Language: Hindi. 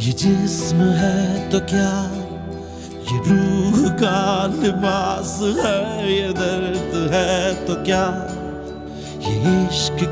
ये जिस्म है तो क्या, ये रूह का लिबास है, ये दर्द है तो क्या, ये इश्क